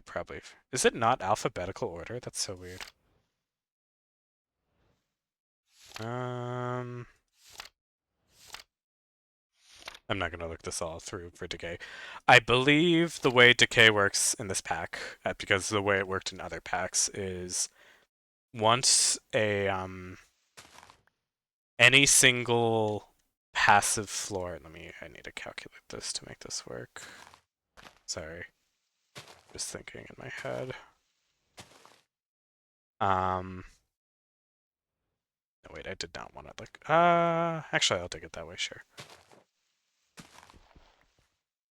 probably. Is it not alphabetical order? That's so weird. Um, I'm not gonna look this all through for decay. I believe the way decay works in this pack, because the way it worked in other packs, is once a any single passive floor. I need to calculate this to make this work. Sorry, just thinking in my head. Um, no wait, I did not want to like. Actually, I'll take it that way. Sure.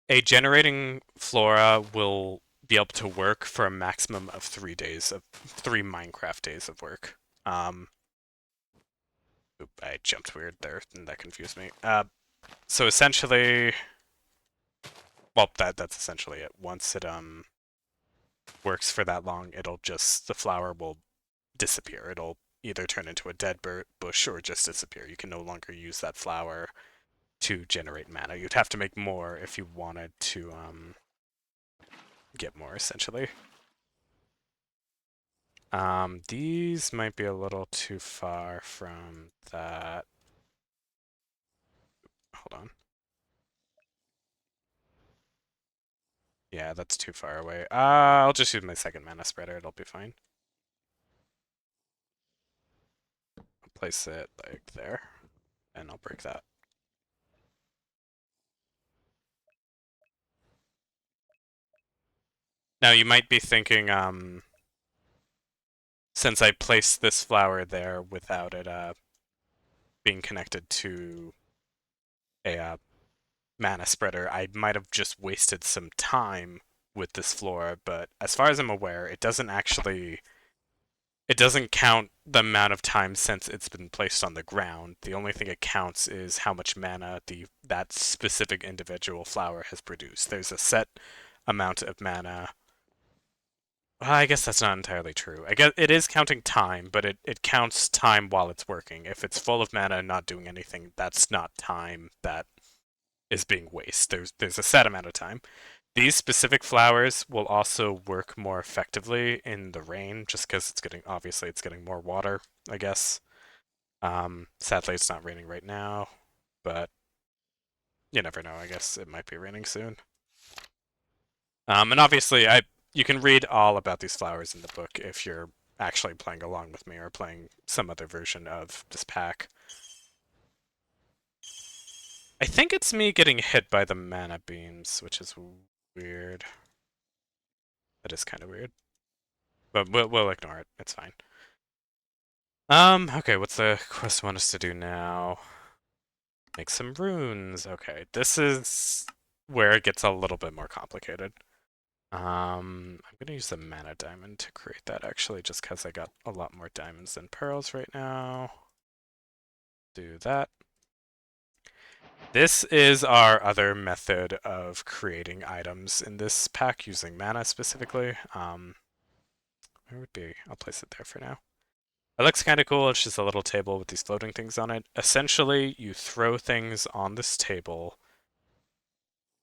A generating flora will be able to work for a maximum of 3 days of 3 Minecraft days of work. Um, Oop, I jumped weird there, and that confused me. So essentially, well, that's essentially it. Once it works for that long, the flower will disappear. It'll either turn into a dead bush or just disappear. You can no longer use that flower to generate mana. You'd have to make more if you wanted to get more, essentially. These might be a little too far from that. Hold on. Yeah, that's too far away. I'll just use my second mana spreader. It'll be fine. I'll place it like there, and I'll break that. Now you might be thinking, since I placed this flower there without it being connected to a mana spreader, I might have just wasted some time with this flora, but as far as I'm aware, it doesn't count the amount of time since it's been placed on the ground. The only thing it counts is how much mana that specific individual flower has produced. There's a set amount of mana. Well, I guess that's not entirely true. I guess it is counting time, but it counts time while it's working. If it's full of mana and not doing anything, that's not time that is being wasted. There's a set amount of time. These specific flowers will also work more effectively in the rain, just because it's getting more water, I guess. Sadly, it's not raining right now, but you never know. I guess it might be raining soon. And obviously, you can read all about these flowers in the book if you're actually playing along with me or playing some other version of this pack. I think it's me getting hit by the mana beams, which is weird. That is kind of weird, but we'll ignore it. It's fine. Okay, what's the quest want us to do now? Make some runes. Okay, this is where it gets a little bit more complicated. I'm gonna use the mana diamond to create that actually, just because I got a lot more diamonds than pearls right now. Do that. This is our other method of creating items in this pack using mana specifically. Where would be? I'll place it there for now. It looks kind of cool. It's just a little table with these floating things on it. Essentially, you throw things on this table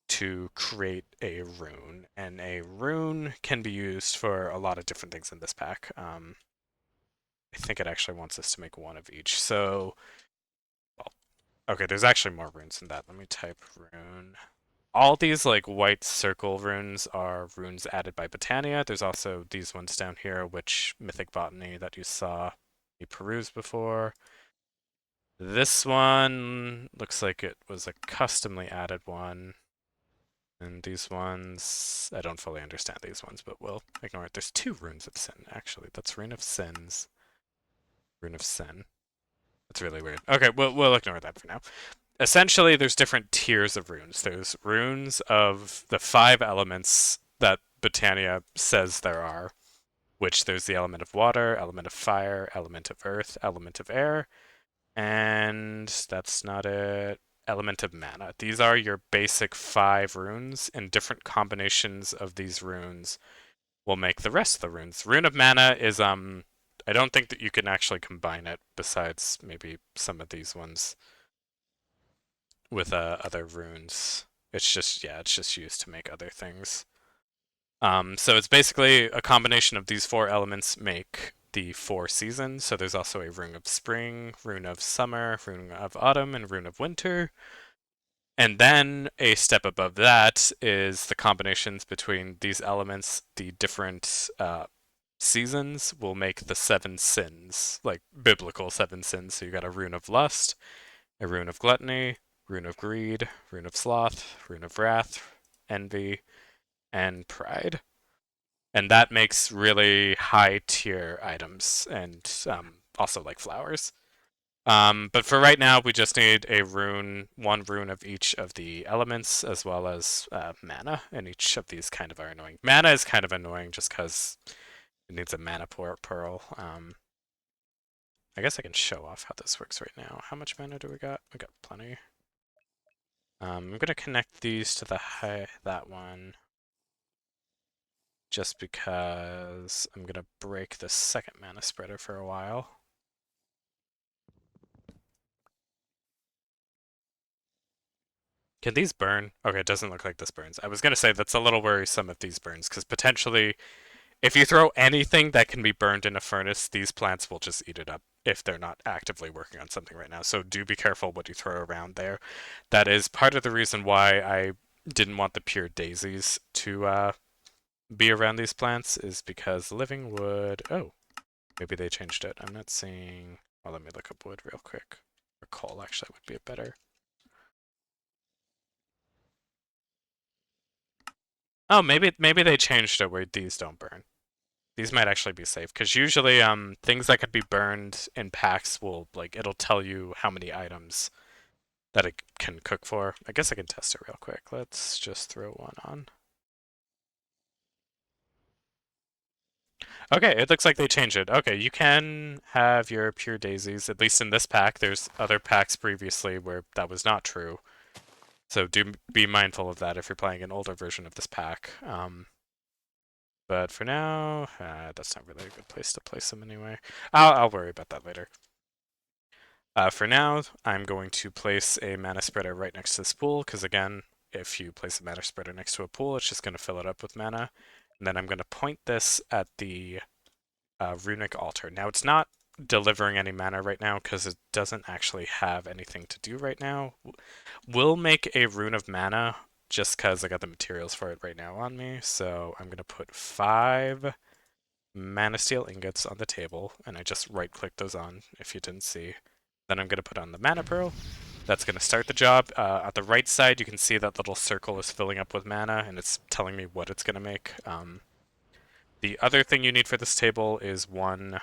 to create a rune, and a rune can be used for a lot of different things in this pack. I think it actually wants us to make one of each. So, well, okay, there's actually more runes than that. Let me type rune. All these like white circle runes are runes added by Botania. There's also these ones down here, which Mythic Botany that you saw me peruse before. This one looks like it was a customly added one. And these ones, I don't fully understand these ones, but we'll ignore it. There's 2 runes of sin, actually. That's Rune of Sins, Rune of Sin. That's really weird. Okay, we'll ignore that for now. Essentially, there's different tiers of runes. There's runes of the 5 elements that Botania says there are, which there's the element of water, element of fire, element of earth, element of air, and that's not it. Element of mana. These are your basic 5 runes, and different combinations of these runes will make the rest of the runes. Rune of mana is I don't think that you can actually combine it besides maybe some of these ones with other runes. It's just, yeah, it's just used to make other things. So it's basically a combination of these four elements make the four seasons. So there's also a rune of spring, rune of summer, rune of autumn, and rune of winter. And then a step above that is the combinations between these elements, the different seasons will make the seven sins, like biblical seven sins. So you got a rune of lust, a rune of gluttony, rune of greed, rune of sloth, rune of wrath, envy, and pride. And that makes really high tier items and also like flowers. But for right now, we just need a rune, one rune of each of the elements, as well as mana, and each of these kind of are annoying. Mana is kind of annoying just because it needs a mana pearl. I guess I can show off how this works right now. How much mana do we got? We got plenty. I'm gonna connect these to that one, just because I'm gonna break the second mana spreader for a while. Can these burn? Okay, it doesn't look like this burns. I was gonna say that's a little worrisome if these burns, because potentially if you throw anything that can be burned in a furnace, these plants will just eat it up if they're not actively working on something right now. So do be careful what you throw around there. That is part of the reason why I didn't want the pure daisies to be around these plants, is because living wood. Oh, maybe they changed it. I'm not seeing. Well, let me look up wood real quick. Or coal actually would be a better. Oh, maybe they changed it where these don't burn. These might actually be safe because usually things that could be burned in packs will like it'll tell you how many items that it can cook for. I guess I can test it real quick. Let's just throw one on. Okay, it looks like they changed it. Okay, you can have your pure daisies, at least in this pack. There's other packs previously where that was not true. So do be mindful of that if you're playing an older version of this pack. But for now, that's not really a good place to place them anyway. I'll worry about that later. For now, I'm going to place a mana spreader right next to this pool, because again, if you place a mana spreader next to a pool, it's just going to fill it up with mana. And then I'm going to point this at the runic altar. Now, it's not delivering any mana right now, because it doesn't actually have anything to do right now. We'll make a rune of mana, just because I got the materials for it right now on me. So I'm going to put 5 mana steel ingots on the table, and I just right click those on if you didn't see. Then I'm going to put on the mana pearl. That's going to start the job. At the right side, you can see that little circle is filling up with mana, and it's telling me what it's going to make. The other thing you need for this table is one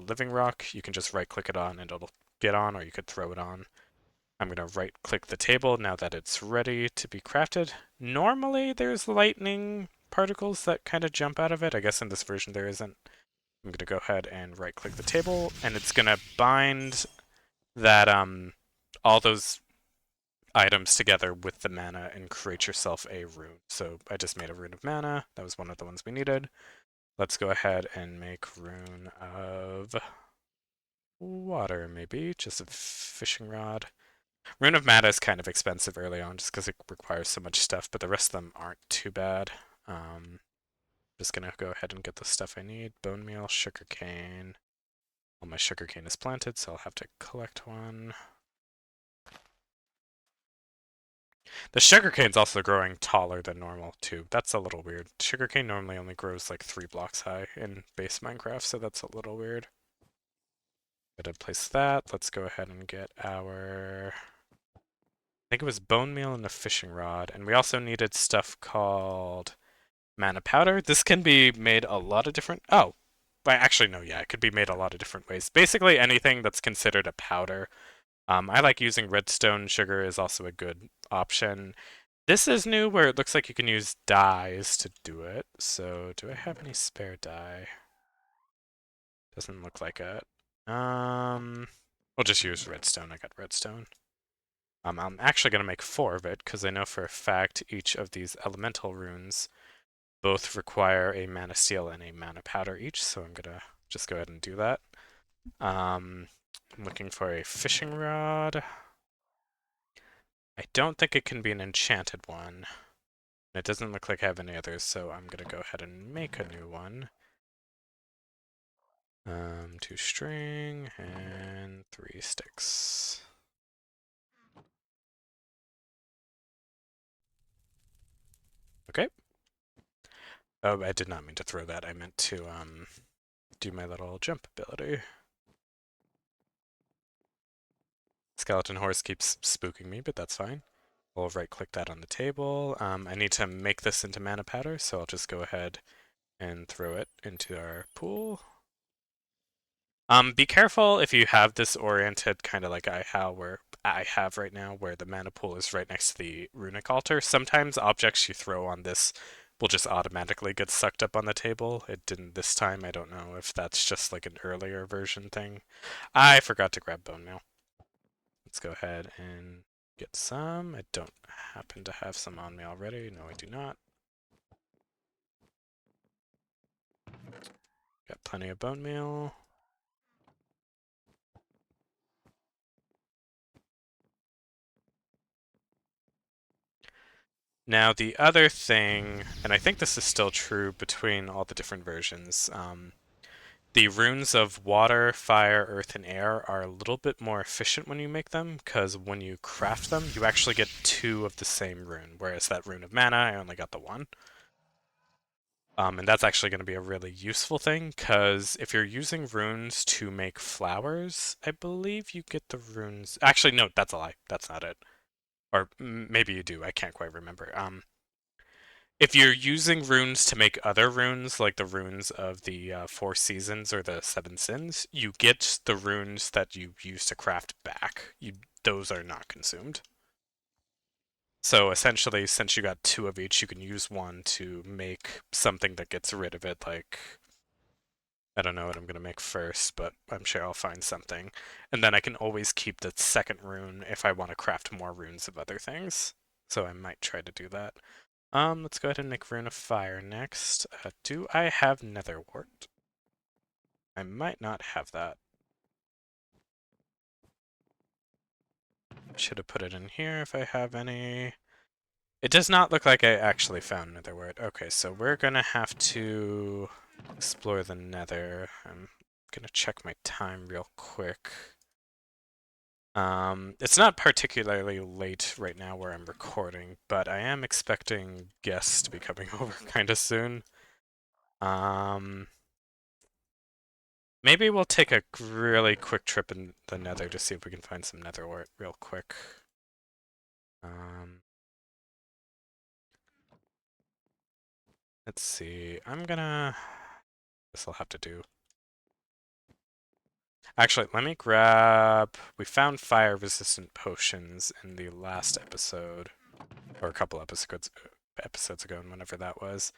living rock. You can just right click it on and it'll get on, or you could throw it on. I'm going to right click the table now that it's ready to be crafted. Normally, there's lightning particles that kind of jump out of it. I guess in this version there isn't. I'm going to go ahead and right click the table, and it's going to bind that all those items together with the mana and create yourself a rune. So I just made a rune of mana. That was one of the ones we needed. Let's go ahead and make rune of water, maybe. Just a fishing rod. Rune of mana is kind of expensive early on just because it requires so much stuff, but the rest of them aren't too bad. Just gonna go ahead and get the stuff I need. Bone meal, sugarcane. Well, my sugarcane is planted, so I'll have to collect one. The sugarcane's also growing taller than normal, too. That's a little weird. Sugarcane normally only grows like 3 blocks high in base Minecraft, so that's a little weird. Gotta place that. Let's go ahead and get our... I think it was bone meal and a fishing rod. And we also needed stuff called mana powder. This can be made a lot of different... Oh, but actually, no, yeah, it could be made a lot of different ways. Basically, anything that's considered a powder. I like using redstone sugar is also a good option. This is new where it looks like you can use dyes to do it. So do I have any spare dye? Doesn't look like it. We'll just use redstone. I got redstone. I'm actually going to make 4 of it because I know for a fact each of these elemental runes both require a mana steel and a mana powder each. So I'm going to just go ahead and do that. I'm looking for a fishing rod. I don't think it can be an enchanted one. It doesn't look like I have any others, so I'm gonna go ahead and make a new one. 2 string and 3 sticks. Okay. Oh, I did not mean to throw that. I meant to do my little jump ability. Skeleton horse keeps spooking me, but that's fine. We'll right-click that on the table. I need to make this into mana powder, so I'll just go ahead and throw it into our pool. Be careful if you have this oriented kind of like I have right now, where the mana pool is right next to the runic altar. Sometimes objects you throw on this will just automatically get sucked up on the table. It didn't this time. I don't know if that's just like an earlier version thing. I forgot to grab bone meal. Let's go ahead and get some. I don't happen to have some on me already. No, I do not. Got plenty of bone meal. Now the other thing, and I think this is still true between all the different versions, the runes of water, fire, earth, and air are a little bit more efficient when you make them, because when you craft them, you actually get 2 of the same rune, whereas that rune of mana, I only got the 1. And that's actually going to be a really useful thing, because if you're using runes to make flowers, I believe you get the runes... Actually, no, that's a lie. That's not it. Or maybe you do. I can't quite remember. If you're using runes to make other runes, like the runes of the 4 seasons or the 7 sins, you get the runes that you use to craft back. Those are not consumed. So essentially, since you got 2 of each, you can use one to make something that gets rid of it, like... I don't know what I'm going to make first, but I'm sure I'll find something. And then I can always keep the second rune if I want to craft more runes of other things. So I might try to do that. Let's go ahead and make Rune of Fire next. Do I have nether wart? I might not have that. Should have put it in here if I have any. It does not look like I actually found nether wart. Okay, so we're gonna have to explore the nether. I'm gonna check my time real quick. It's not particularly late right now where I'm recording, but I am expecting guests to be coming over kind of soon. Maybe we'll take a really quick trip in the nether to see if we can find some nether wart real quick. Um, let's see. This'll have to do. Actually, let me grab... We found fire-resistant potions in the last episode, or a couple episodes ago, and whenever that was.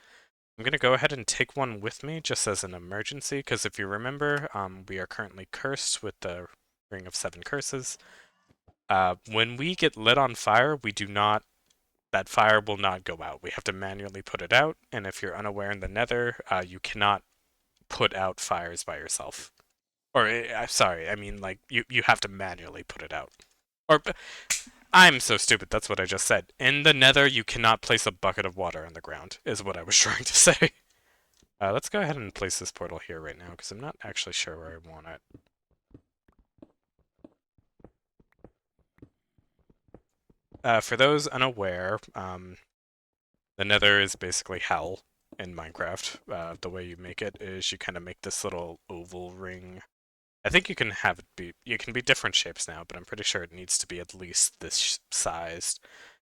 I'm gonna go ahead and take one with me just as an emergency, because if you remember, we are currently cursed with the Ring of 7 Curses. When we get lit on fire, that fire will not go out. We have to manually put it out, and if you're unaware in the nether, you cannot put out fires by yourself. Or, sorry, I mean, like, you have to manually put it out. Or, I'm so stupid, that's what I just said. In the nether, you cannot place a bucket of water on the ground, is what I was trying to say. Let's go ahead and place this portal here right now, because I'm not actually sure where I want it. For those unaware, the nether is basically hell in Minecraft. The way you make it is you kind of make this little oval ring. I think you can have it be, you can be different shapes now, but I'm pretty sure it needs to be at least this sized.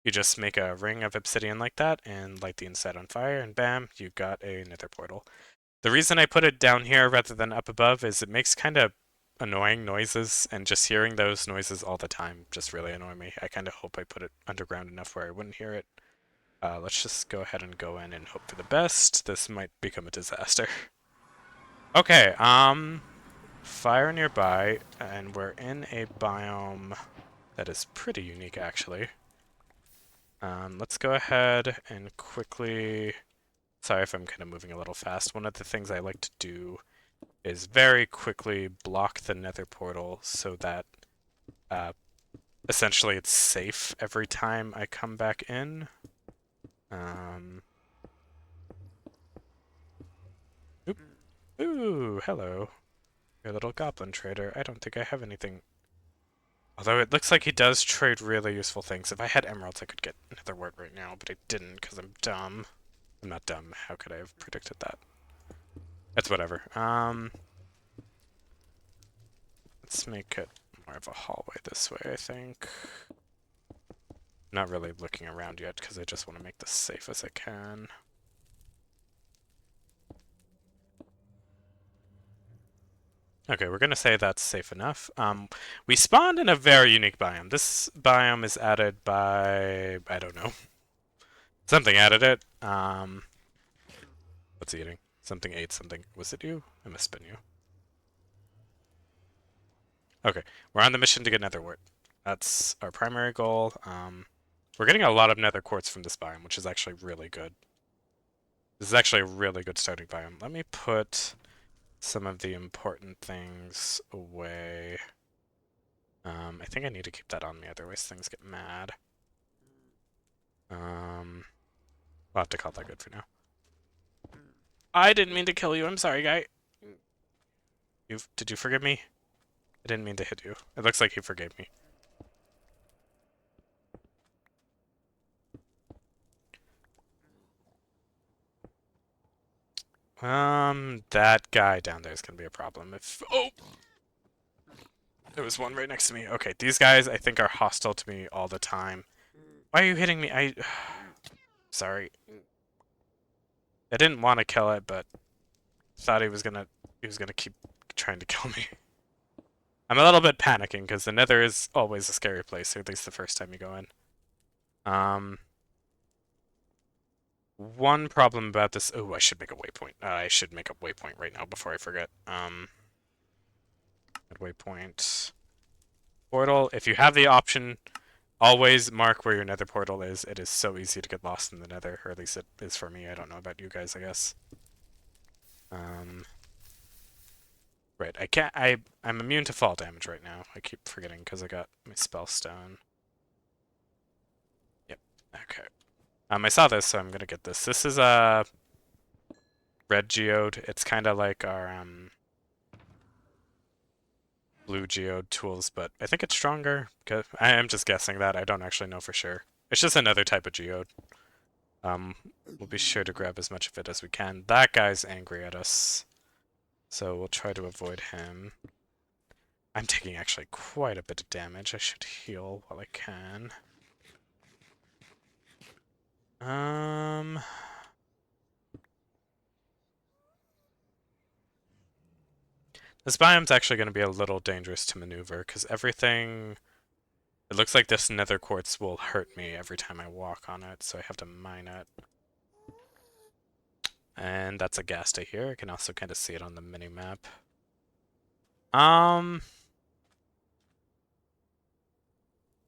You just make a ring of obsidian like that and light the inside on fire, and bam, you've got a nether portal. The reason I put it down here rather than up above is it makes kind of annoying noises, and just hearing those noises all the time just really annoy me. I kind of hope I put it underground enough where I wouldn't hear it. Let's just go ahead and go in and hope for the best. This might become a disaster. Okay, fire nearby, and we're in a biome that is pretty unique, actually. Let's go ahead and quickly... Sorry if I'm kind of moving a little fast. One of the things I like to do is very quickly block the nether portal so that essentially it's safe every time I come back in. Um, oop. Ooh, hello. Your little goblin trader. I don't think I have anything. Although it looks like he does trade really useful things. If I had emeralds, I could get another word right now, but I didn't because I'm dumb. I'm not dumb. How could I have predicted that? That's whatever. Let's make it more of a hallway this way, I think. Not really looking around yet because I just want to make this safe as I can. Okay, we're gonna say that's safe enough. We spawned in a very unique biome. This biome is added by, I don't know. Something added it. What's he eating? Something ate something. Was it you? It must have been you. Okay, we're on the mission to get nether wart. That's our primary goal. We're getting a lot of nether quartz from this biome, which is actually really good. This is actually a really good starting biome. Let me put some of the important things away. I think I need to keep that on me, otherwise things get mad. We'll have to call that good for now. I didn't mean to kill you. I'm sorry, guy. Did you forgive me? I didn't mean to hit you. It looks like he forgave me. That guy down there is gonna be a problem. Oh, there was one right next to me. Okay, these guys I think are hostile to me all the time. Why are you hitting me? Sorry. I didn't want to kill it, but thought he was gonna keep trying to kill me. I'm a little bit panicking because the Nether is always a scary place, or at least the first time you go in. One problem about this. Oh, I should make a waypoint. I should make a waypoint right now before I forget. Waypoint portal. If you have the option, always mark where your Nether portal is. It is so easy to get lost in the Nether, or at least it is for me. I don't know about you guys, I guess. Right. I can't. I'm immune to fall damage right now. I keep forgetting because I got my spell stone. Yep. Okay. I saw this, so I'm gonna get this. This is a red geode. It's kind of like our blue geode tools, but I think it's stronger. I am just guessing that. I don't actually know for sure. It's just another type of geode. We'll be sure to grab as much of it as we can. That guy's angry at us, so we'll try to avoid him. I'm taking actually quite a bit of damage. I should heal while I can. This biome's actually going to be a little dangerous to maneuver because everything. It looks like this nether quartz will hurt me every time I walk on it, so I have to mine it. And that's a ghast here. I can also kind of see it on the mini-map.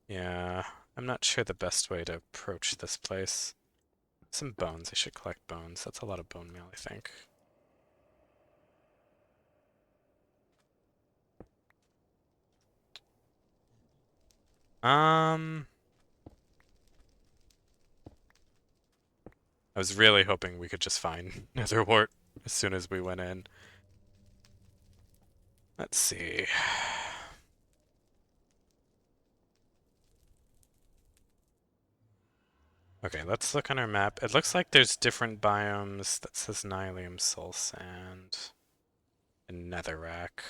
Yeah, I'm not sure the best way to approach this place. Some bones. I should collect bones. That's a lot of bone meal, I think. I was really hoping we could just find nether wart as soon as we went in. Let's see. Okay, let's look on our map. It looks like there's different biomes that says Nylium Soul Sand and Netherrack.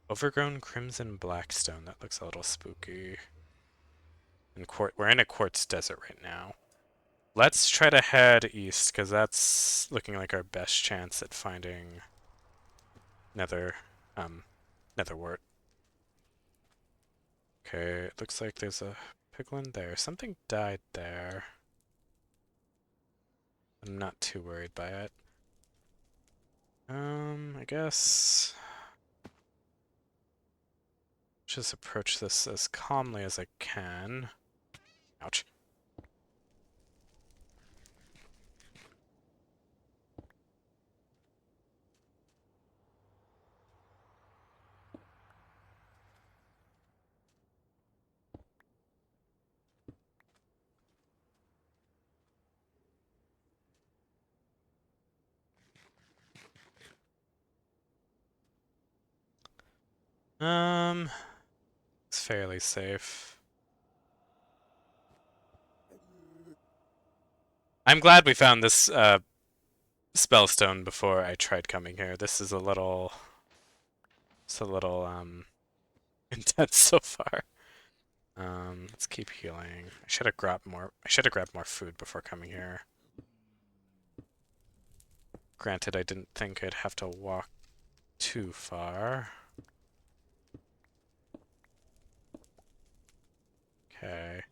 Overgrown Crimson Blackstone. That looks a little spooky. And we're in a quartz desert right now. Let's try to head east, because that's looking like our best chance at finding nether wart. Okay, it looks like there's a piglin there. Something died there. I'm not too worried by it. I guess just approach this as calmly as I can. Ouch. It's fairly safe. I'm glad we found this spellstone before I tried coming here. This is a little, it's a little intense so far. Let's keep healing. I should have grabbed more. I should have grabbed more food before coming here. Granted, I didn't think I'd have to walk too far. Okay.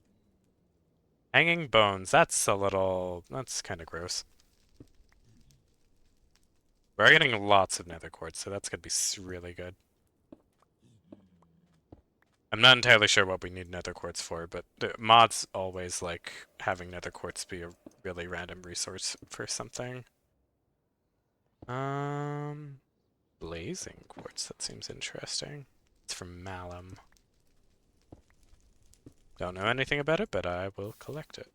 Hanging bones. That's a little. That's kind of gross. We're getting lots of nether quartz, so that's gonna be really good. I'm not entirely sure what we need nether quartz for, but the mods always like having nether quartz be a really random resource for something. Um, blazing quartz. That seems interesting. It's from Malum. Don't know anything about it, but I will collect it.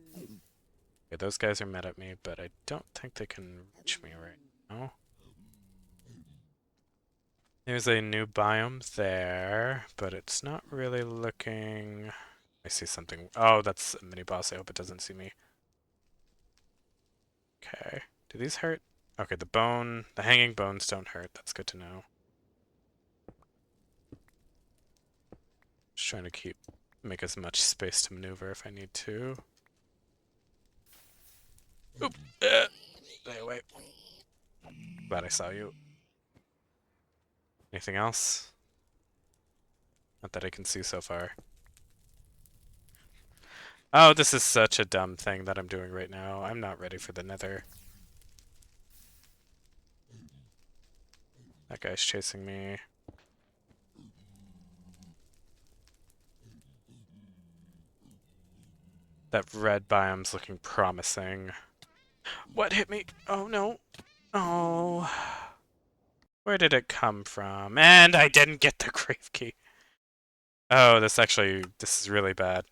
Okay, those guys are mad at me, but I don't think they can reach me right now. There's a new biome there, but it's not really looking... I see something. Oh, that's a mini boss. I hope it doesn't see me. Okay. Do these hurt? Okay, the hanging bones don't hurt. That's good to know. Just trying to make as much space to maneuver if I need to. Oop! Stay away. Glad I saw you. Anything else? Not that I can see so far. Oh, this is such a dumb thing that I'm doing right now. I'm not ready for the nether. That guy's chasing me. That red biome's looking promising. What hit me? Oh no. Oh. Where did it come from? And I didn't get the grave key. Oh, this is really bad.